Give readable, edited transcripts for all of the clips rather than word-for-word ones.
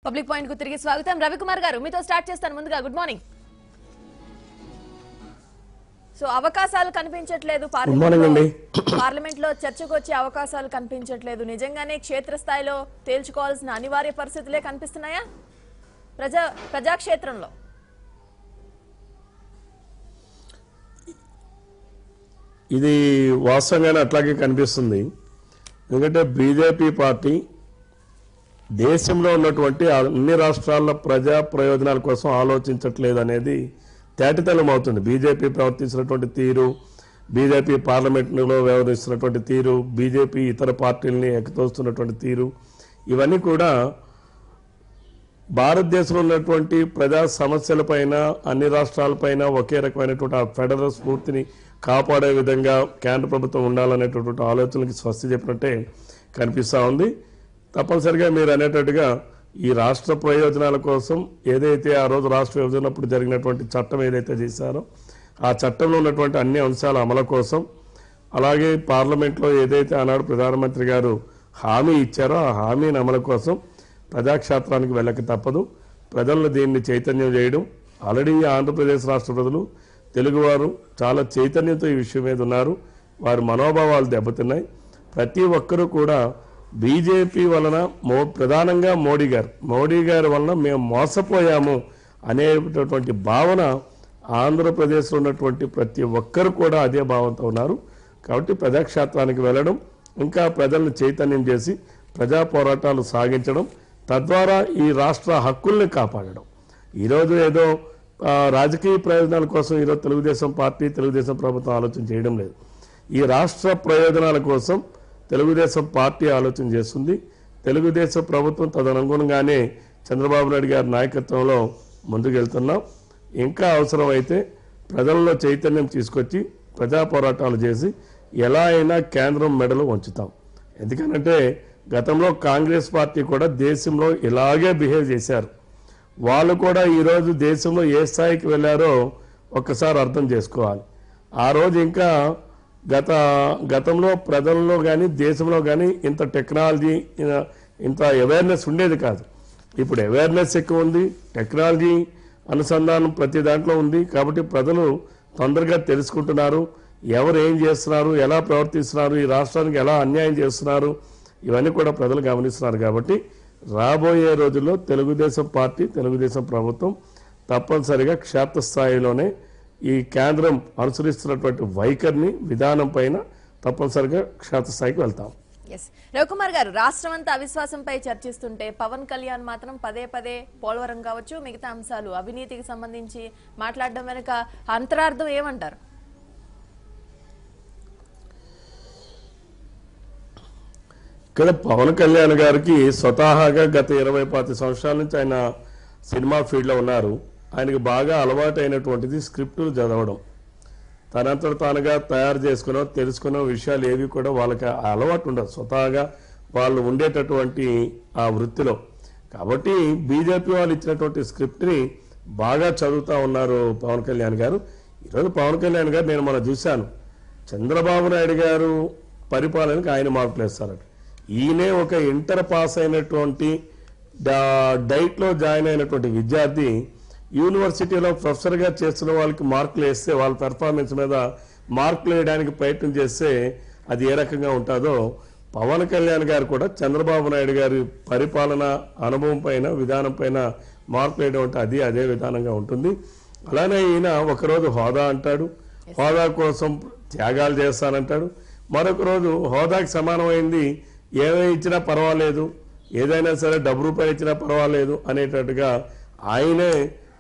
Public point కు తిరిగి స్వాగతం. రవికుమార్ గారు మీతో స్టార్ట్ చేస్తాను. ముందుగా గుడ్ మార్నింగ్. సో అవకాశాలు కనిపించట్లేదు, పార్లమెంట్ లో చర్చకు వచ్చే అవకాశాలు కనిపించట్లేదు. నిజంగానే క్షేత్రస్థాయిలో తేల్చుకోవాల్సిన అనివార్య పరిస్థితులే కనిపిస్తున్నాయా ప్రజాక్షేత్రంలో? ఇది వాస్తవంగానే అట్లాగే కనిపిస్తుంది. ఎందుకంటే బీజేపీ పార్టీ దేశంలో ఉన్నటువంటి అన్ని రాష్ట్రాల ప్రజా ప్రయోజనాల కోసం ఆలోచించట్లేదు అనేది తేటతెల్లం అవుతుంది. బీజేపీ ప్రవర్తించినటువంటి తీరు, బీజేపీ పార్లమెంట్లో వ్యవహరిస్తున్నటువంటి తీరు, బీజేపీ ఇతర పార్టీలని ఎక్కతోస్తున్నటువంటి తీరు, ఇవన్నీ కూడా భారతదేశంలో ఉన్నటువంటి ప్రజా సమస్యలపైన అన్ని రాష్ట్రాలపైన ఒకే రకమైనటువంటి ఆ ఫెడరల్ స్ఫూర్తిని కాపాడే విధంగా కేంద్ర ప్రభుత్వం ఉండాలనేటటువంటి ఆలోచనలకి స్వస్తి చెప్పినట్టే కనిపిస్తూ ఉంది. తప్పనిసరిగా మీరు అనేటట్టుగా ఈ రాష్ట్ర ప్రయోజనాల కోసం ఏదైతే ఆ రోజు రాష్ట్ర విభజనప్పుడు జరిగినటువంటి చట్టం ఏదైతే చేశారో ఆ చట్టంలో ఉన్నటువంటి అన్ని అంశాల అమలు కోసం, అలాగే పార్లమెంట్లో ఏదైతే ఆనాడు ప్రధానమంత్రి గారు హామీ ఇచ్చారో ఆ హామీని అమలు కోసం ప్రజాక్షేత్రానికి వెళ్ళక తప్పదు. ప్రజలను దీన్ని చైతన్యం చేయడం, ఆల్రెడీ ఆంధ్రప్రదేశ్ రాష్ట్ర ప్రజలు తెలుగువారు చాలా చైతన్యంతో ఈ విషయం మీద ఉన్నారు. వారి మనోభావాలు దెబ్బతిన్నాయి. ప్రతి ఒక్కరూ కూడా బీజేపీ వలన ప్రధానంగా మోడీ గారి వలన మేము మోసపోయాము అనేటటువంటి భావన ఆంధ్రప్రదేశ్లో ఉన్నటువంటి ప్రతి ఒక్కరు కూడా అదే భావంతో ఉన్నారు. కాబట్టి ప్రజాక్షేత్రానికి వెళ్ళడం, ఇంకా ప్రజలను చైతన్యం చేసి ప్రజా పోరాటాలు సాగించడం, తద్వారా ఈ రాష్ట్ర హక్కుల్ని కాపాడడం. ఈరోజు ఏదో రాజకీయ ప్రయోజనాల కోసం ఈరోజు తెలుగుదేశం పార్టీ, తెలుగుదేశం ప్రభుత్వం ఆలోచన చేయడం లేదు. ఈ రాష్ట్ర ప్రయోజనాల కోసం తెలుగుదేశం పార్టీ ఆలోచన చేస్తుంది. తెలుగుదేశం ప్రభుత్వం తదనుగుణంగానే చంద్రబాబు నాయుడు గారి నాయకత్వంలో ముందుకెళ్తున్నాం. ఇంకా అవసరమైతే ప్రజల్లో చైతన్యం తీసుకొచ్చి ప్రజా పోరాటాలు చేసి ఎలా అయినా కేంద్రం మెడలు వంచుతాం. ఎందుకంటే గతంలో కాంగ్రెస్ పార్టీ కూడా దేశంలో ఇలాగే బిహేవ్ చేశారు. వాళ్ళు కూడా ఈరోజు దేశంలో ఏ స్థాయికి వెళ్ళారో ఒక్కసారి అర్థం చేసుకోవాలి. ఆ రోజు ఇంకా గతంలో ప్రజల్లో కానీ దేశంలో కానీ ఇంత టెక్నాలజీ, ఇంత అవేర్నెస్ ఉండేది కాదు. ఇప్పుడు అవేర్నెస్ ఎక్కువ ఉంది, టెక్నాలజీ అనుసంధానం ప్రతి దాంట్లో ఉంది. కాబట్టి ప్రజలు తొందరగా తెలుసుకుంటున్నారు ఎవరు ఏం చేస్తున్నారు, ఎలా ప్రవర్తిస్తున్నారు, ఈ రాష్ట్రానికి ఎలా అన్యాయం చేస్తున్నారు, ఇవన్నీ కూడా ప్రజలు గమనిస్తున్నారు. కాబట్టి రాబోయే రోజుల్లో తెలుగుదేశం పార్టీ, తెలుగుదేశం ప్రభుత్వం తప్పనిసరిగా క్షేత్రస్థాయిలోనే ఈ కేంద్రం అనుసరిస్తున్నటువంటి వైఖరిని, విధానం పైన తప్పనిసరిగా క్షేత్రస్థాయికి వెళ్తాం. రవికుమార్ గారు, రాష్ట్రం అంతా అవిశ్వాసంపై చర్చిస్తుంటే పవన్ కళ్యాణ్ మాత్రం పదే పదే పోలవరం కావచ్చు, మిగతా అంశాలు అవినీతికి సంబంధించి మాట్లాడడం వెనుక అంతరార్థం ఏమంటారు? ఇక్కడ పవన్ కళ్యాణ్ గారికి స్వతహాగా గత 20-25 సంవత్సరాల నుంచి ఆయన సినిమా ఫీల్డ్లో ఉన్నారు. ఆయనకు బాగా అలవాటు అయినటువంటిది స్క్రిప్టులు చదవడం. తనంతట తానుగా తయారు చేసుకునో తెలుసుకున్న విషయాలు ఏవి కూడా వాళ్ళకి అలవాటు ఉండదు, స్వతహాగా వాళ్ళు ఉండేటటువంటి ఆ వృత్తిలో. కాబట్టి బీజేపీ వాళ్ళు ఇచ్చినటువంటి స్క్రిప్ట్ని బాగా చదువుతూ ఉన్నారు పవన్ కళ్యాణ్ గారు. ఈరోజు పవన్ కళ్యాణ్ గారు నేను మొన్న చూశాను, చంద్రబాబు నాయుడు గారు పరిపాలనకు ఆయన మార్కులు వేస్తారట. ఈయనే ఒక ఇంటర్ పాస్ అయినటువంటి డైట్లో జాయిన్ అయినటువంటి విద్యార్థి యూనివర్సిటీలో ప్రొఫెసర్గా చేస్తున్న వాళ్ళకి మార్కులు వేస్తే, వాళ్ళ పెర్ఫార్మెన్స్ మీద మార్కులు వేయడానికి ప్రయత్నం చేస్తే అది ఏ రకంగా ఉంటుందో పవన్ కళ్యాణ్ గారు కూడా చంద్రబాబు నాయుడు గారి పరిపాలన అనుభవం పైన, విధానం పైన మార్కులు వేయడం అంటే అదే విధానంగా ఉంటుంది. అలానే ఈయన ఒకరోజు హోదా అంటాడు, హోదా కోసం త్యాగాలు చేస్తానంటాడు. మరొక రోజు హోదాకి సమానమైంది ఏమేమి ఇచ్చినా పర్వాలేదు, ఏదైనా సరే ₹10 ఇచ్చినా పర్వాలేదు అనేటట్టుగా ఆయనే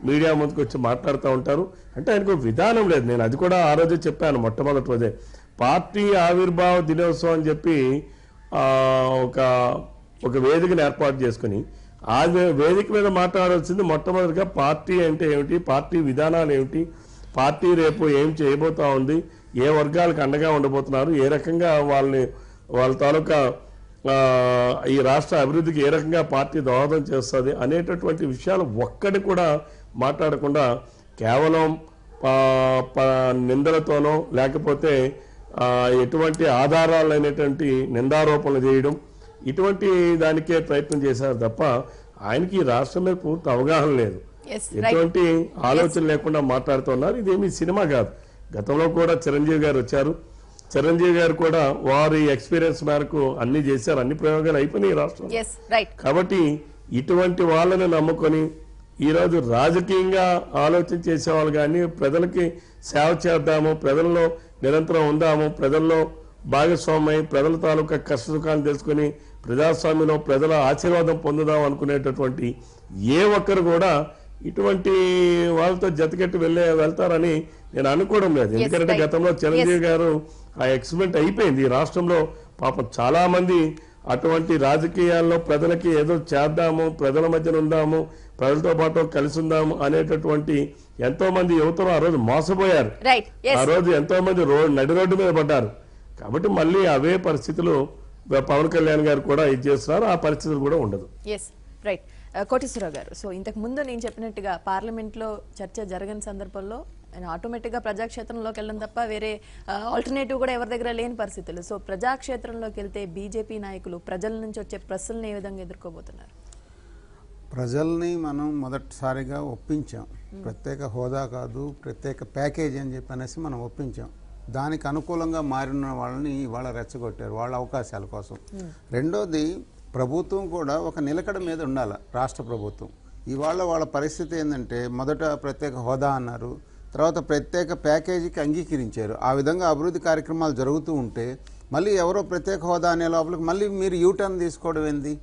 మీడియా ముందుకు వచ్చి మాట్లాడుతూ ఉంటారు. అంటే ఆయనకు విధానం లేదు. నేను అది కూడా ఆ రోజే చెప్పాను, మొట్టమొదటి రోజే పార్టీ ఆవిర్భావ దినోత్సవం అని చెప్పి ఒక వేదికను ఏర్పాటు చేసుకుని ఆ వేదిక మీద మాట్లాడాల్సింది మొట్టమొదటిగా పార్టీ అంటే ఏమిటి, పార్టీ విధానాలు ఏమిటి, పార్టీ రేపు ఏం చేయబోతా ఉంది, ఏ వర్గాలకు అండగా ఉండబోతున్నారు, ఏ రకంగా వాళ్ళ తాలూకా ఈ రాష్ట్ర అభివృద్ధికి ఏ రకంగా పార్టీ దోహదం చేస్తుంది అనేటటువంటి విషయాలు ఒక్కటి కూడా మాట్లాడకుండా కేవలం నిందలతోనో లేకపోతే ఎటువంటి ఆధారాలు అనేటువంటి నిందారోపణలు చేయడం, ఇటువంటి దానికే ప్రయత్నం చేశారు తప్ప ఆయనకి ఈ రాష్ట్రం మీద పూర్తి అవగాహన లేదు, Yes, right. ఎటువంటి ఆలోచన లేకుండా మాట్లాడుతున్నారు. ఇదేమి సినిమా కాదు. గతంలో కూడా చిరంజీవి గారు వచ్చారు, చిరంజీవి గారు కూడా వారి ఎక్స్పీరియన్స్ మేరకు అన్ని చేశారు, అన్ని ప్రయోగాలు అయిపోయినాయి ఈ రాష్ట్రం. Yes, right. కాబట్టి ఇటువంటి వాళ్ళని నమ్ముకొని ఈరోజు రాజకీయంగా ఆలోచన చేసేవాళ్ళు కానీ ప్రజలకి సేవ చేద్దాము, ప్రజల్లో నిరంతరం ఉందాము, ప్రజల్లో భాగస్వామ్యం, ప్రజల తాలూకా కష్ట సుఖాలు తెలుసుకుని ప్రజాస్వామ్యంలో ప్రజల ఆశీర్వాదం పొందుదాం అనుకునేటటువంటి ఏ ఒక్కరు కూడా ఇటువంటి వాళ్ళతో జతకట్టి వెళ్తారని నేను అనుకోవడం లేదు. ఎందుకంటే గతంలో చిరంజీవి గారు ఆ ఎక్స్పెరిమెంట్ అయిపోయింది. ఈ రాష్ట్రంలో పాపం చాలా మంది అటువంటి రాజకీయాల్లో ప్రజలకి ఏదో చేద్దాము, ప్రజల మధ్యన ఉందాము, ప్రజలతో పాటు కలిసి ఉందాము అనేటటువంటి ఎంతో మంది యువతలు ఆ రోజు మోసపోయారు. ఆ రోజు ఎంతో మంది నడి రోడ్డు మీద పడ్డారు. కాబట్టి మళ్ళీ అవే పరిస్థితులు పవన్ కళ్యాణ్ గారు కూడా ఇది చేస్తున్నారు, ఆ పరిస్థితులు కూడా ఉండదు. రైట్. కోటేశ్వరరావు గారు, సో ఇంతకు ముందు నేను చెప్పినట్టుగా పార్లమెంట్ లో చర్చ జరగని సందర్భంలో ఆటోమేటిక్ గా ప్రజాక్షేత్రంలోకి వెళ్ళడం తప్ప వేరే ఆల్టర్నేటివ్ కూడా ఎవరి దగ్గర లేని పరిస్థితులు. సో ప్రజాక్షేత్రంలోకి వెళ్తే బీజేపీ నాయకులు ప్రజల నుంచి వచ్చే ప్రశ్నలను ఏ విధంగా ఎదుర్కోబోతున్నారు? ప్రజల్ని మనం మొదటిసారిగా ఒప్పించాం. ప్రత్యేక హోదా కాదు, ప్రత్యేక ప్యాకేజీ అని చెప్పి అనేసి మనం ఒప్పించాం. దానికి అనుకూలంగా మారిన వాళ్ళని ఇవాళ రెచ్చగొట్టారు వాళ్ళ అవకాశాల కోసం. రెండోది, ప్రభుత్వం కూడా ఒక నిలకడ మీద ఉండాలి. రాష్ట్ర ప్రభుత్వం ఇవాళ వాళ్ళ పరిస్థితి ఏంటంటే, మొదట ప్రత్యేక హోదా అన్నారు, తర్వాత ప్రత్యేక ప్యాకేజీకి అంగీకరించారు. ఆ విధంగా అభివృద్ధి కార్యక్రమాలు జరుగుతూ ఉంటే మళ్ళీ ఎవరో ప్రత్యేక హోదా అనే లోపలికి మళ్ళీ మీరు యూటర్న్ తీసుకోవడం ఏంది?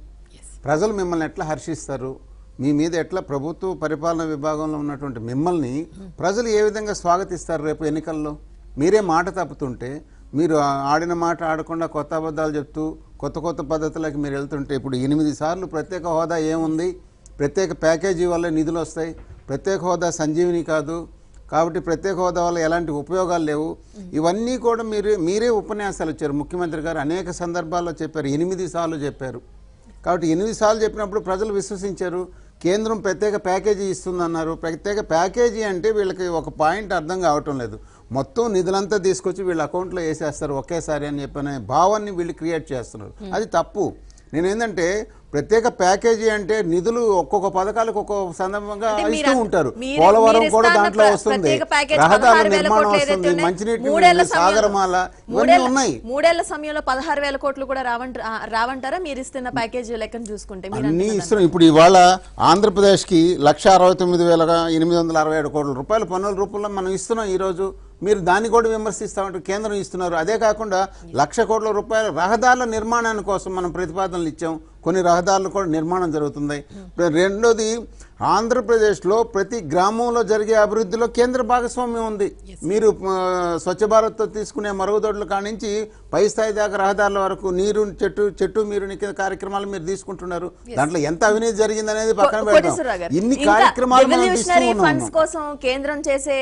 ప్రజలు మిమ్మల్ని ఎట్లా హర్షిస్తారు? మీ మీద ఎట్లా ప్రభుత్వ పరిపాలన విభాగంలో ఉన్నటువంటి మిమ్మల్ని ప్రజలు ఏ విధంగా స్వాగతిస్తారు? రేపు ఎన్నికల్లో మీరే మాట తప్పుతుంటే, మీరు ఆడిన మాట ఆడకుండా కొత్త అబద్ధాలు చెప్తూ కొత్త కొత్త పద్ధతులకు మీరు వెళ్తుంటే, ఇప్పుడు 8 సార్లు ప్రత్యేక హోదా ఏముంది? ప్రత్యేక ప్యాకేజీ వల్ల నిధులు వస్తాయి. ప్రత్యేక హోదా సంజీవిని కాదు, కాబట్టి ప్రత్యేక హోదా వల్ల ఎలాంటి ఉపయోగాలు లేవు. ఇవన్నీ కూడా మీరే ఉపన్యాసాలు ఇచ్చారు. ముఖ్యమంత్రి గారు అనేక సందర్భాల్లో చెప్పారు, 8 సార్లు చెప్పారు. కాబట్టి 8 సార్లు చెప్పినప్పుడు ప్రజలు విశ్వసించారు. కేంద్రం ప్రత్యేక ప్యాకేజీ ఇస్తుందన్నారు. ప్రత్యేక ప్యాకేజీ అంటే వీళ్ళకి ఒక పాయింట్ అర్థం కావటం లేదు. మొత్తం నిధులంతా తీసుకొచ్చి వీళ్ళ అకౌంట్లో వేసేస్తారు ఒకేసారి అని చెప్పనే భావాన్ని వీళ్ళు క్రియేట్ చేస్తున్నారు. అది తప్పు. నేనేంటంటే, ప్రత్యేక ప్యాకేజీ అంటే నిధులు ఒక్కొక్క పథకాలకు ఒక్కొక్క సందర్భంగా ఇస్తూ ఉంటారు. పోలవరం కూడా దాంట్లో వస్తుంది, రహదారుల నిర్మాణం వస్తుంది, మంచినీటి సాగరమాల ఇవన్నీ ఉన్నాయి. 3 ఏళ్ల సమయంలో 16,000 కోట్లు కూడా రావంటారా? మీరు ఇస్తున్న ప్యాకేజీ లెక్కను చూసుకుంటే అన్ని ఇస్తున్నాం. ఇప్పుడు ఇవాళ ఆంధ్రప్రదేశ్కి 1,69,867 కోట్ల రూపాయలు పన్నుల రూపంలో మనం ఇస్తున్నాం. ఈరోజు మీరు దాన్ని కూడా విమర్శిస్తామంటే కేంద్రం ఇస్తున్నారు. అదే కాకుండా 1,00,000 కోట్ల రూపాయల రహదారుల నిర్మాణాని కోసం మనం ప్రతిపాదనలు ఇచ్చాం. కొన్ని రహదారులు కూడా నిర్మాణం జరుగుతుంది. రెండోది, ఆంధ్రప్రదేశ్లో ప్రతి గ్రామంలో జరిగే అభివృద్ధిలో కేంద్ర భాగస్వామ్యం ఉంది. మీరు స్వచ్ఛ భారత్తో తీసుకునే మరుగుదొడ్ల కానించి పై స్థాయి దాకా రహదారుల వరకు నీరు చెట్టు మీరు కార్యక్రమాలు మీరు తీసుకుంటున్నారు. దాంట్లో ఎంత అవినీతి జరిగింది అనేది పక్కన పెడతాం. ఇన్ని కార్యక్రమాలు కోసం కేంద్రం చేసే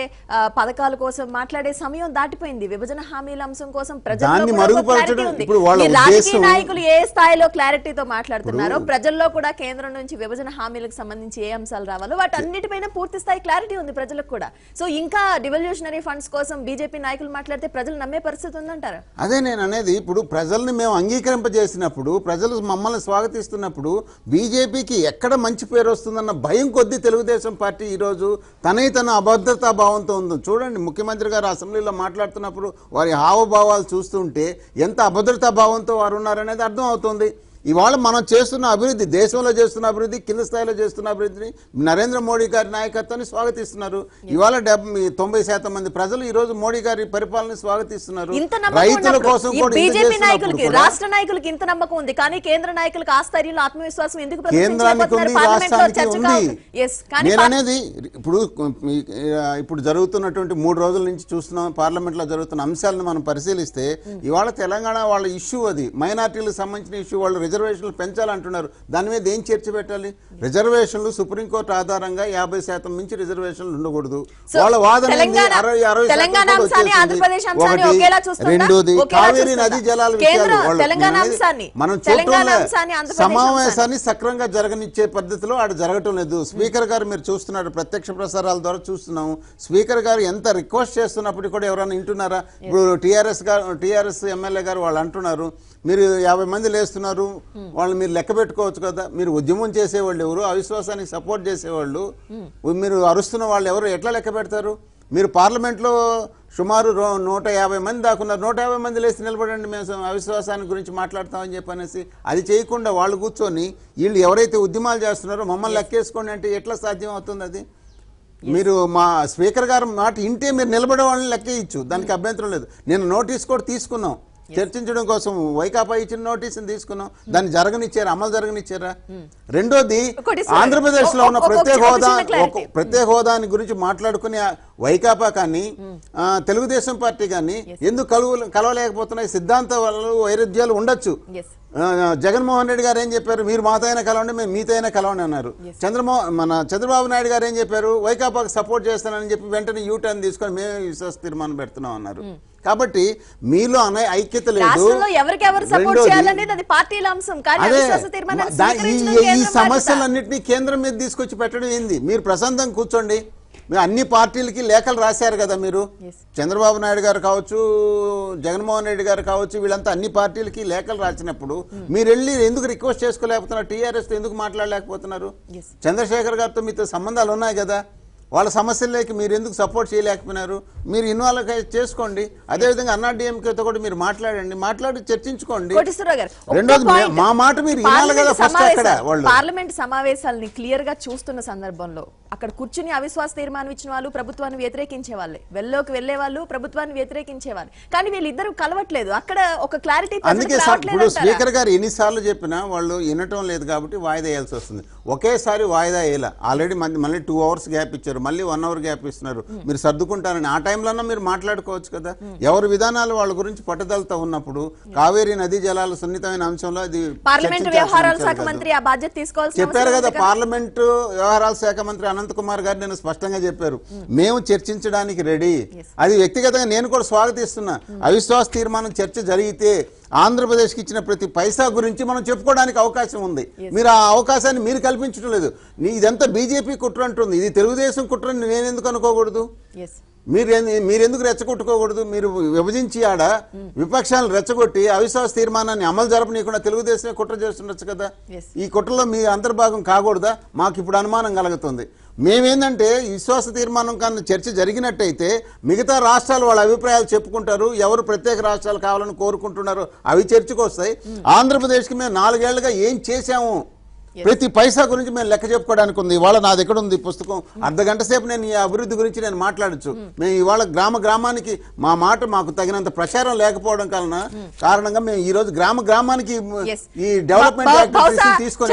పథకాల కోసం మాట్లాడే సమయం దాటిపోయింది. విభజన హామీల అంశం కోసం దాన్ని మరుగుపరచడం ఇప్పుడు వాళ్ళ రాజకీయ నాయకులు ఏ స్థాయిలో క్లారిటీతో మాట్లాడుతున్నారో, ప్రజల్లో కూడా కేంద్రం నుంచి విభజన హామీలకు సంబంధించి ఏ అంశాలు రావాలో వాటన్నిటిపైన పూర్తి స్థాయి క్లారిటీ ఉంది ప్రజలకు కూడా. సో ఇంకా డివల్యూషనరీ ఫండ్స్ కోసం బీజేపీ నాయకులు మాట్లాడితే ప్రజలు నమ్మే పరిస్థితి ఉందంటారా? అదే నేను అనేది. ఇప్పుడు ప్రజల్ని మేము అంగీకరింపజేసినప్పుడు, ప్రజలు మమ్మల్ని స్వాగతిస్తున్నప్పుడు బీజేపీకి ఎక్కడ మంచి పేరు వస్తుందన్న భయం కొద్దీ తెలుగుదేశం పార్టీ ఈరోజు తన అభద్రతా భావంతో ఉంది. చూడండి, ముఖ్యమంత్రి గారు అసెంబ్లీలో మాట్లాడుతున్నప్పుడు వారి హావభావాలు చూస్తుంటే ఎంత అభద్రతా భావంతో వారు ఉన్నారనేది అర్థం అవుతుంది. ఇవాళ మనం చేస్తున్న అభివృద్ధి, దేశంలో చేస్తున్న అభివృద్ధి, కింద స్థాయిలో చేస్తున్న అభివృద్ధిని నరేంద్ర మోడీ గారి నాయకత్వాన్ని స్వాగతిస్తున్నారు. ఇవాళ 90% మంది ప్రజలు ఈ రోజు మోడీ గారి పరిపాలన స్వాగతిస్తున్నారు. రైతుల కోసం రాష్ట్ర నాయకులకు ఇంత నమ్మకం ఉంది, కానీ కేంద్ర నాయకులకు ఆ స్థాయిలో ఆత్మవిశ్వాసం ఎందుకు? కేంద్రానికి ఉంది, రాష్ట్రానికి ఉంది. నేననేది ఇప్పుడు జరుగుతున్నటువంటి 3 రోజుల నుంచి చూస్తున్నాం, పార్లమెంట్ లో జరుగుతున్న అంశాలను మనం పరిశీలిస్తే ఇవాళ తెలంగాణ వాళ్ళ ఇష్యూ, అది మైనార్టీలకు సంబంధించిన ఇష్యూ. వాళ్ళు రిజర్వేషన్లు పెంచాలంటున్నారు. దాని మీద ఏం చర్చ పెట్టాలి? రిజర్వేషన్లు సుప్రీంకోర్టు ఆధారంగా 50% మించి రిజర్వేషన్లు ఉండకూడదు. వాళ్ళ వాదన 60-60%. రెండోది, కావేరీ నదీ జలాల విషయాలు మనం చూడటంలో సమావేశాన్ని సక్రమంగా జరగనిచ్చే పద్ధతిలో ఆడ జరగటం లేదు. స్పీకర్ గారు మీరు చూస్తున్నారు, ప్రత్యక్ష ప్రసారాల ద్వారా చూస్తున్నాం. స్పీకర్ గారు ఎంత రిక్వెస్ట్ చేస్తున్నప్పుడు కూడా ఎవరైనా వింటున్నారా? ఇప్పుడు టీఆర్ఎస్ ఎమ్మెల్యే గారు వాళ్ళు అంటున్నారు, మీరు 50 మంది లేస్తున్నారు, వాళ్ళు మీరు లెక్క పెట్టుకోవచ్చు కదా. మీరు ఉద్యమం చేసేవాళ్ళు ఎవరు, అవిశ్వాసానికి సపోర్ట్ చేసేవాళ్ళు, మీరు అరుస్తున్న వాళ్ళు ఎవరు, ఎట్లా లెక్క పెడతారు? మీరు పార్లమెంట్లో సుమారు 150 మంది దాకున్నారు. 150 మంది లేచి నిలబడండి, మేము అవిశ్వాసాన్ని గురించి మాట్లాడతామని చెప్పనేసి అది చేయకుండా వాళ్ళు కూర్చొని వీళ్ళు ఎవరైతే ఉద్యమాలు చేస్తున్నారో మమ్మల్ని లెక్కేసుకోండి అంటే ఎట్లా సాధ్యం అవుతుంది? అది మీరు మా స్పీకర్ గారు మాట ఇంటే మీరు నిలబడే వాళ్ళని లెక్కేయచ్చు, దానికి అభ్యంతరం లేదు. నేను నోటీస్ కూడా తీసుకున్నాం చర్చించడం కోసం, వైకాపా ఇచ్చిన నోటీసుని తీసుకున్నాం, దాన్ని జరగనిచ్చారా, అమలు జరగనిచ్చారా? రెండోది, ఆంధ్రప్రదేశ్ లో ఉన్న ప్రత్యేక హోదాని గురించి మాట్లాడుకునే వైకాపా కానీ తెలుగుదేశం పార్టీ కానీ ఎందుకు కలవలేకపోతున్నాయి? సిద్ధాంత వైరుధ్యాలు ఉండొచ్చు. జగన్మోహన్ రెడ్డి గారు ఏం చెప్పారు? మీరు మాతో అయినా కలవండి, మేము మీతో అయినా కలవండి అన్నారు. చంద్రబాబు నాయుడు గారు ఏం చెప్పారు? వైకాపాకు సపోర్ట్ చేస్తానని చెప్పి వెంటనే యూటర్న్ తీసుకొని మేము విశ్వాస తీర్మానం పెడుతున్నాం అన్నారు. కాబట్టి మీలో ఐక్యత లేదు. ఈ సమస్యలన్నింటినీ కేంద్రం మీద తీసుకొచ్చి పెట్టడం ఏంది? మీరు ప్రశాంతంగా కూర్చోండి. అన్ని పార్టీలకి లేఖలు రాశారు కదా మీరు, చంద్రబాబు నాయుడు గారు కావచ్చు, జగన్మోహన్ రెడ్డి గారు కావచ్చు, వీళ్ళంతా అన్ని పార్టీలకి లేఖలు రాసినప్పుడు మీరు వెళ్ళి ఎందుకు రిక్వెస్ట్ చేసుకోలేకపోతున్నారు? టీఆర్ఎస్ తో ఎందుకు మాట్లాడలేకపోతున్నారు? చంద్రశేఖర్ గారితో మీతో సంబంధాలు ఉన్నాయి కదా, వాళ్ళ సమస్యలకి మీరు ఎందుకు సపోర్ట్ చేయలేకపోయినారు? మీరు ఇన్వాల్వ్ చేసుకోండి. అదేవిధంగా అన్నాడీఎంకేతో కూడా మీరు మాట్లాడండి, మాట్లాడి చర్చించుకోండి. రెండోది, మా మాట మీరు వినాలి కదా. ఫస్ట్ అక్కడ వాళ్ళు పార్లమెంట్ సమావేశాలని క్లియర్ గా చూస్తున్న సందర్భంలో అక్కడ కూర్చుని అవిశ్వాస తీర్మానం ఇచ్చిన వాళ్ళు ప్రభుత్వాన్ని వ్యతిరేకించే వాళ్ళే, వెల్లోకి వెళ్లే వాళ్ళు ప్రభుత్వాన్ని వ్యతిరేకించే వాళ్ళు, కానీ వీళ్ళిద్దరూ కలవట్లేదు. అక్కడ ఒక క్లారిటీ. అందుకే ఇప్పుడు స్పీకర్ గారు ఎన్నిసార్లు చెప్పినా వాళ్ళు వినటం లేదు కాబట్టి వాయిదా వేయాల్సి వస్తుంది. ఒకేసారి వాయిదా వేయాల, ఆల్రెడీ మళ్ళీ 2 hours గ్యాప్ ఇచ్చారు, మళ్ళీ 1 hour గ్యాప్ ఇస్తున్నారు. మీరు సర్దుకుంటారని ఆ టైంలోనే మీరు మాట్లాడుకోవచ్చు కదా. ఎవరి విధానాలు వాళ్ళ గురించి పట్టుదలతో ఉన్నప్పుడు కావేరీ నదీ జలాల సున్నితమైన అంశంలో అది పార్లమెంట్ వ్యవహారాల శాఖ మంత్రి ఆ బాధ్యత తీసుకోవాల్సిన చెప్పారు కదా. పార్లమెంటు వ్యవహారాల శాఖ మంత్రి అనంత్ కుమార్ గారు నేను స్పష్టంగా చెప్పారు, మేము చర్చించడానికి రెడీ. అది వ్యక్తిగతంగా నేను కూడా స్వాగతిస్తున్నా. అవిశ్వాస తీర్మానం చర్చ జరిగితే ఆంధ్రప్రదేశ్కి ఇచ్చిన ప్రతి పైసా గురించి మనం చెప్పుకోవడానికి అవకాశం ఉంది. మీరు ఆ అవకాశాన్ని మీరు కల్పించడం లేదు. ఇదంతా బీజేపీ కుట్ర అంటుంది, ఇది తెలుగుదేశం కుట్ర నేను ఎందుకు అనుకోకూడదు? మీరెందుకు రెచ్చగొట్టుకోకూడదు? మీరు విభజించి ఆడ విపక్షాలను రెచ్చగొట్టి అవిశ్వాస తీర్మానాన్ని అమలు జరపనీయకుండా తెలుగుదేశమే కుట్ర చేస్తుండొచ్చు కదా. ఈ కుట్రలో మీ అంతర్భాగం కాకూడదా? మాకు ఇప్పుడు అనుమానం కలుగుతుంది. మేమేందంటే విశ్వాస తీర్మానం కన్నా చర్చ జరిగినట్టయితే మిగతా రాష్ట్రాలు వాళ్ళ అభిప్రాయాలు చెప్పుకుంటారు, ఎవరు ప్రత్యేక రాష్ట్రాలు కావాలని కోరుకుంటున్నారో అవి చర్చకు వస్తాయి. ఆంధ్రప్రదేశ్కి మేము 4 ఏళ్లుగా ఏం చేశాము, ప్రతి పైసా గురించి మేము లెక్క చెప్పుకోవడానికి ఉంది. ఇవాళ నా దగ్గర ఉంది పుస్తకం, అర్ధగంట సేపు నేను ఈ అభివృద్ధి గురించి నేను మాట్లాడచ్చు. మేము ఇవాళ గ్రామానికి మా మాట మాకు తగినంత ప్రచారం లేకపోవడం కారణంగా మేము ఈ రోజు గ్రామానికి ఈ డెవలప్మెంట్ యాక్టివిటీస్ తీసుకొని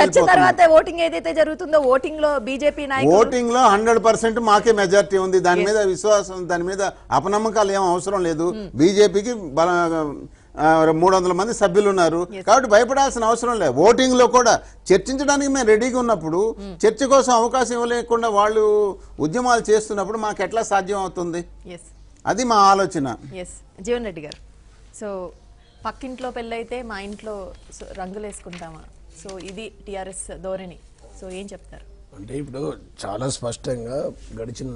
ఓటింగ్ లో 100% మాకే మెజారిటీ ఉంది. దాని మీద విశ్వాసం, దాని మీద అపనమ్మకాలు ఏం అవసరం లేదు. బీజేపీకి 300 మంది సభ్యులు ఉన్నారు కాబట్టి భయపడాల్సిన అవసరం లేదు. ఓటింగ్ లో కూడా చర్చించడానికి మేము రెడీగా ఉన్నప్పుడు చర్చ కోసం అవకాశం ఇవ్వలేకుండా వాళ్ళు ఉద్యమాలు చేస్తున్నప్పుడు మాకు ఎట్లా సాధ్యం అవుతుంది? అది మా ఆలోచన. జీవన్ రెడ్డి గారు, సో పక్కింట్లో పెళ్ళైతే మా ఇంట్లో రంగులు వేసుకుంటామా, సో ఇది టిఆర్ఎస్ ధోరణి, సో ఏం చెప్తారు? అంటే ఇప్పుడు చాలా స్పష్టంగా గడిచిన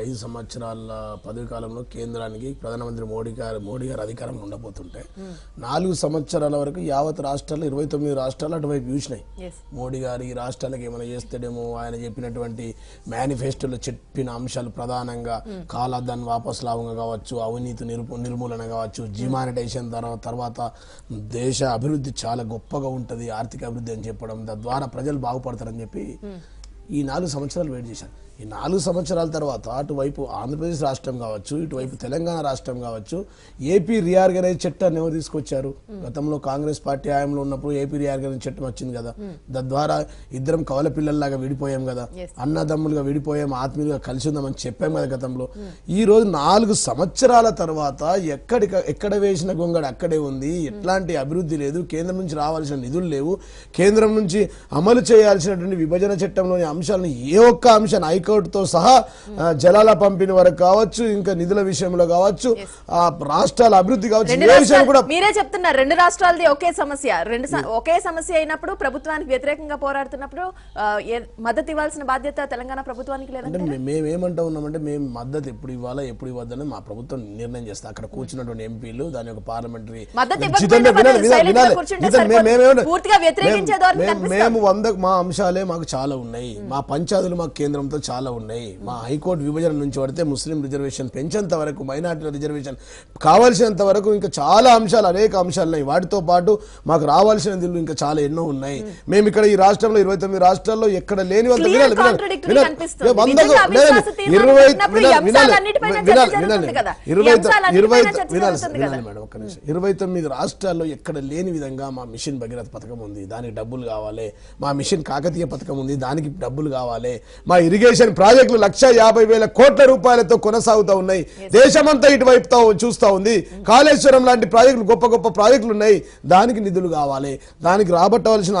5 సంవత్సరాల పదవి కాలంలో కేంద్రానికి ప్రధానమంత్రి మోడీ గారు అధికారంలో ఉండబోతుంటే 4 సంవత్సరాల వరకు యావత్ రాష్ట్రాలు 29 రాష్ట్రాలు అటువైపు చూసినాయి. మోడీ గారు ఈ రాష్ట్రాలకు ఏమైనా చేస్తాడేమో, ఆయన చెప్పినటువంటి మేనిఫెస్టోలో చెప్పిన అంశాలు ప్రధానంగా కాలాదాన్ని వాపసు లాభంగా కావచ్చు, అవినీతి నిర్మూలన కావచ్చు, డిమానిటైజేషన్ తర్వాత దేశ అభివృద్ధి చాలా గొప్పగా ఉంటుంది, ఆర్థిక అభివృద్ధి అని చెప్పడం, తద్వారా ప్రజలు బాగుపడతారని చెప్పి ఈ 4 సంవత్సరాలు వెయిట్ చేశారు. ఈ 4 సంవత్సరాల తర్వాత అటువైపు ఆంధ్రప్రదేశ్ రాష్ట్రం కావచ్చు, ఇటువైపు తెలంగాణ రాష్ట్రం కావచ్చు, ఏపీ రీఆర్గనైజ్ చట్టాన్ని ఎవరు తీసుకొచ్చారు? గతంలో కాంగ్రెస్ పార్టీ హయాంలో ఉన్నప్పుడు ఏపీ రీఆర్గనైజ్ చట్టం వచ్చింది కదా, తద్వారా ఇద్దరం కవల పిల్లల్లాగా విడిపోయాం కదా, అన్నదమ్ములుగా విడిపోయాం, ఆత్మీయులుగా కలిసి ఉందామని చెప్పాం కదా గతంలో. ఈ రోజు 4 సంవత్సరాల తర్వాత ఎక్కడ వేసిన గొంగడు అక్కడే ఉంది, ఎట్లాంటి అభివృద్ధి లేదు, కేంద్రం నుంచి రావాల్సిన నిధులు లేవు, కేంద్రం నుంచి అమలు చేయాల్సినటువంటి విభజన చట్టంలోని అంశాలను ఏ ఒక్క అంశాన్ని హైకోర్టుతో సహా జలాల పంపిణీ వరకు కావచ్చు, ఇంకా నిధుల విషయంలో కావచ్చు, ఆ రాష్ట్రాల అభివృద్ధి కావచ్చు, ఏ విషయాలు కూడా మీరే చెప్తున్నారు. రెండు రాష్ట్రాలది ఒకే సమస్య, ఒకే సమస్య అయినప్పుడు ప్రభుత్వానికి వ్యతిరేకంగా పోరాడుతున్నప్పుడు మద్దతు ఇవ్వాల్సిన బాధ్యత తెలంగాణ ప్రభుత్వానికి లేదంటే మేమేమంటా ఉన్నామంటే మేము మద్దతు ఎప్పుడు ఇవ్వాలా ఎప్పుడు ఇవ్వద్దని మా ప్రభుత్వం నిర్ణయం చేస్తాం. అక్కడ కూర్చున్నటువంటి ఎంపీలు దాని యొక్క పార్లమెంటరీ మేము మా అంశాలే మాకు చాలా ఉన్నాయి. మా పంచాయతీలు మాకు కేంద్రంతో చాలా ఉన్నాయి. మా హైకోర్టు విభజన నుంచి పడితే ముస్లిం రిజర్వేషన్ పెంచేంత వరకు, మైనార్టీల రిజర్వేషన్ కావాల్సినంత వరకు ఇంకా చాలా అంశాలు, అనేక అంశాలు ఉన్నాయి. వాటితో పాటు మాకు రావాల్సిన నిధులు ఇంకా చాలా ఎన్నో ఉన్నాయి. మేము ఇక్కడ ఈ రాష్ట్రంలో 29 రాష్ట్రాల్లో ఎక్కడ లేని వంత మేడం ఒక్క నిమిషం. 29 రాష్ట్రాల్లో ఎక్కడ లేని విధంగా మా మిషన్ భగీరథ పథకం ఉంది, దానికి డబ్బులు కావాలి. మా మిషన్ కాకతీయ పథకం ఉంది, దానికి డబ్బులు కావాలి. మా ఇరిగేషన్ ప్రాజెక్టులు 1,50,000 కోట్ల రూపాయలతో కొనసాగుతూ ఉన్నాయి. దేశమంతా ఇటువైపు చూస్తా ఉంది. కాళేశ్వరం లాంటి ప్రాజెక్టులు, గొప్ప గొప్ప ప్రాజెక్టులు ఉన్నాయి, దానికి నిధులు కావాలి. దానికి రాబట్టవలసిన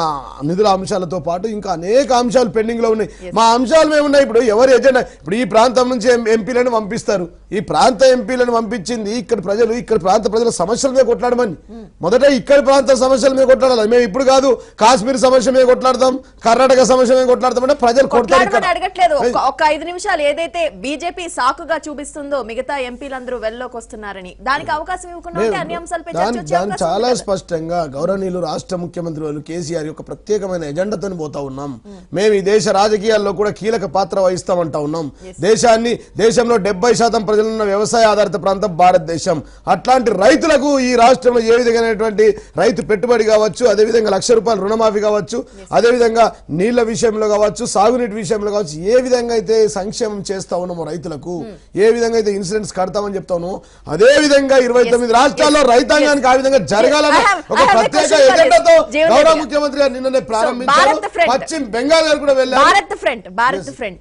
నిధుల అంశాలతో పాటు ఇంకా అనేక అంశాలు పెండింగ్ లో ఉన్నాయి. మా అంశాలు మేమున్నాయి. ఇప్పుడు ఎవరు ఎజెండా, ఇప్పుడు ఈ ప్రాంతం నుంచి ఎంపీలను పంపిస్తారు. ఈ ప్రాంత ఎంపీలను పంపించింది ఇక్కడ ప్రజలు, ఇక్కడ ప్రాంత ప్రజల సమస్యల మీద కొట్లాడమని. మొదట ఇక్కడ ప్రాంత సమస్యల మీద కొట్లాడాలి. మేము ఇప్పుడు కాదు కాశ్మీర్ సమస్య మీద కొట్లాడతాం, కర్ణాటక సమస్య మీద కొట్లాడతాం అంటే ప్రజలు అడగట్లేదు. ఒక 5 నిమిషాలు ఏదైతే బీజేపీ సాకుగా చూపిస్తుందో మిగతా ఎంపీలందరూ వెల్లోకి వస్తున్నారని, దానికి అవకాశం ఇవ్వకుండా అన్ని అంశాలపై చాలా స్పష్టంగా గౌరవనీయులు రాష్ట్ర ముఖ్యమంత్రి వాళ్ళు కేసీఆర్ యొక్క ప్రత్యేకమైన ఎజెండాతో పోతా ఉన్నాం. మేము ఈ దేశ రాజకీయాల్లో కూడా కీలక పాత్ర వహిస్తామంటా ఉన్నాం. దేశంలో 70% ప్రజలున్న వ్యవసాయ ఆధారిత ప్రాంతం భారతదేశం. అట్లాంటి రైతులకు ఈ రాష్ట్రంలో ఏ విధమైనటువంటి రైతు పెట్టుబడి కావచ్చు, అదేవిధంగా ₹1,00,000 రుణమాఫీ కావచ్చు, అదేవిధంగా నీళ్ల విషయంలో కావచ్చు, సాగునీటి విషయంలో కావచ్చు, ఏ విధంగా అయితే సంక్షేమం చేస్తా ఉన్నామో రైతులకు, ఏ విధంగా అయితే ఇన్సూరెన్స్ కడతామని చెప్తా ఉన్నామో, అదే విధంగా 29 రాష్ట్రాల్లో రైతాంగానికి ఆ విధంగా జరగాలని ఒక ప్రత్యేక ఎజెండాతో గౌరవ ముఖ్యమంత్రి గారు నిన్ననే ప్రారంభించారు. పశ్చిమ బెంగాల్ గారు కూడా వెళ్ళారు.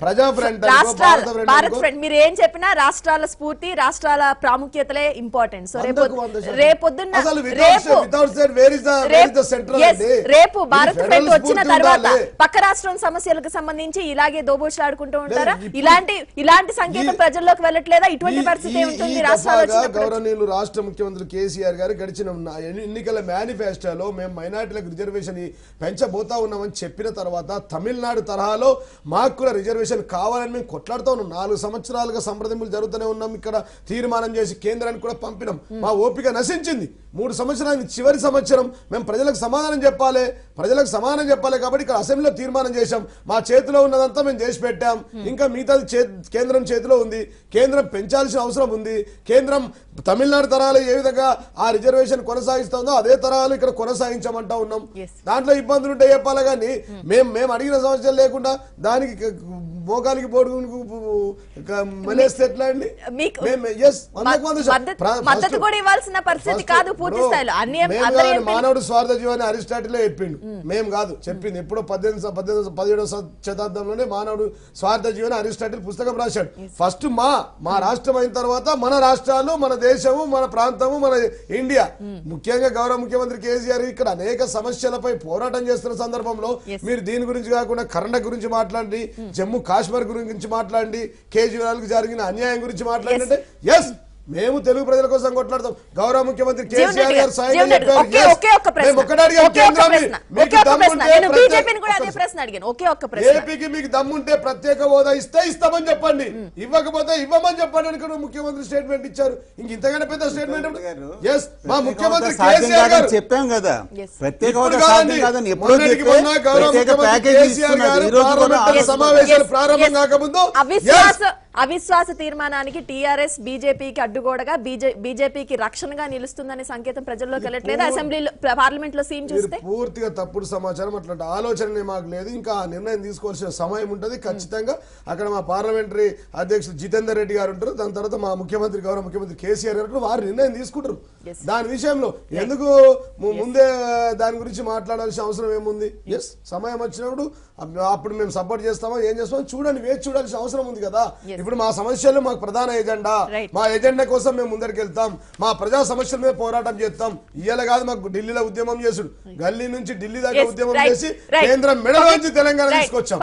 ప్రజా ఫ్రంట్ మీరు ఏం చెప్పినా రాష్ట్రాల స్ఫూర్తి, రాష్ట్రాల ప్రాముఖ్యతలే ఇంపార్టెంట్. సో రేపు భారత్ ఫ్రంట్ వచ్చిన తర్వాత పక్క రాష్ట్రం సమస్యలకు సంబంధించి ఇలాగే దోబూచులాడుకుంటూ ఉంటారా? ఇలాంటి సంకేతం ప్రజల్లోకి వెళ్ళట్లేదా? ఇటువంటి పరిస్థితి ఉంటుంది రాష్ట్రాల్లో. గౌరవనీయులు రాష్ట్ర ముఖ్యమంత్రి కేసీఆర్ గారు గడిచిన ఎన్నికల మేనిఫెస్టోలో మేము మైనార్టీలకు రిజర్వేషన్ పెంచబోతా ఉన్నామని చెప్పిన తర్వాత తమిళనాడు తరహాలో మాకు కూడా రిజర్వేషన్ కావాలని మేము కొట్లాడుతూ ఉన్నాం. 4 సంవత్సరాలుగా సంప్రదింపులు జరుగుతూనే ఉన్నాం. ఇక్కడ తీర్మానం చేసి కేంద్రానికి కూడా పంపినాం. మా ఓపిక నశించింది. 3 సంవత్సరానికి చివరి సంవత్సరం మేము ప్రజలకు సమాధానం చెప్పాలి కాబట్టి ఇక్కడ అసెంబ్లీలో తీర్మానం చేశాం. మా చేతిలో ఉన్నదంతా మేము చేసి పెట్టాం. ఇంకా మిగతాది కేంద్రం చేతిలో ఉంది. కేంద్రం పెంచాల్సిన అవసరం ఉంది. కేంద్రం తమిళనాడు తరాలు ఏ విధంగా ఆ రిజర్వేషన్ కొనసాగిస్తుందో అదే తరాలు ఇక్కడ కొనసాగించమంటా ఉన్నాం. దాంట్లో ఇబ్బందులు ఉంటే చెప్పాలి కానీ మేము అడిగిన సమస్యలు లేకుండా దానికి మోకాలికి పోటు మనేస్తే ఎట్లా అండి? మానవుడు స్వార్థ జీవాన్ని అరిస్టాటిలే చెప్పిండు, మేము కాదు చెప్పింది. ఎప్పుడో 17వ శతాబ్దంలోనే మానవుడు స్వార్థ జీవాన్ని అరిస్టాటిల్ పుస్తకం రాశాడు. ఫస్ట్ మా రాష్ట్రం అయిన తర్వాత మన రాష్ట్రాలు, మన దేశము, మన ప్రాంతము, మన ఇండియా. ముఖ్యంగా గౌరవ ముఖ్యమంత్రి కేసీఆర్ ఇక్కడ అనేక సమస్యలపై పోరాటం చేస్తున్న సందర్భంలో మీరు దీని గురించి కాకుండా కర్ణాటక గురించి మాట్లాడండి, జమ్మూ కాశ్మీర్ గురించి మాట్లాడండి, కేజ్రీవాల్కి జరిగిన అన్యాయం గురించి మాట్లాడండి. ఎస్, మేము తెలుగు ప్రజల కోసం కొట్లాడతాం. గౌరవ ముఖ్యమంత్రి కేసీఆర్ గారు ఏపీకి మీకు దమ్ముంటే ప్రత్యేక హోదా ఇస్తామని చెప్పండి, ఇవ్వకపోతే ఇవ్వమని చెప్పండి అని ముఖ్యమంత్రి స్టేట్మెంట్ ఇచ్చారు. ఇంక ఇంతకన్నా పెద్ద స్టేట్మెంట్ మా ముఖ్యమంత్రి కేసీఆర్ గారు చెప్పాం కదా. సమావేశాలు ప్రారంభం కాకముందు అవిశ్వాస తీర్మానానికి టీఆర్ఎస్ బీజేపీకి అడ్డుగోడగా బీజేపీకి రక్షణగా నిలుస్తుందనే సంకేతం ప్రజల్లోకి వెళ్ళట్లేదు. అసెంబ్లీలో పార్లమెంట్ లో సీన్ చూస్తే పూర్తిగా తప్పుడు సమాచారం, అట్లాంటి ఆలోచన మాకు లేదు. ఇంకా నిర్ణయం తీసుకోవాల్సిన సమయం ఉంటుంది ఖచ్చితంగా. అక్కడ మా పార్లమెంటరీ అధ్యక్షుడు జితేందర్ రెడ్డి గారు ఉంటారు, దాని తర్వాత మా ముఖ్యమంత్రి గౌరవ ముఖ్యమంత్రి కేసీఆర్ గారు వారు నిర్ణయం తీసుకుంటారు. దాని విషయంలో ఎందుకు ముందే దాని గురించి మాట్లాడాల్సిన అవసరం ఏముంది? ఎస్, సమయం వచ్చినప్పుడు అప్పుడు మేము సపోర్ట్ చేస్తామో ఏం చేస్తామో చూడండి, వేచి చూడాల్సిన అవసరం ఉంది కదా. ఇప్పుడు మా సమస్యలు మాకు ప్రధాన ఎజెండా, మా ఎజెండా కోసం మేము ముందరికి వెళ్తాం, మా ప్రజా సమస్యల మీద పోరాటం చేస్తాం. ఇయ్యాల కాదు మాకు ఢిల్లీలో ఉద్యమం చేసుడు, గల్లీ నుంచి ఢిల్లీ దాకా ఉద్యమం చేసి కేంద్రం మెడలోంచి తెలంగాణ తీసుకొచ్చాం.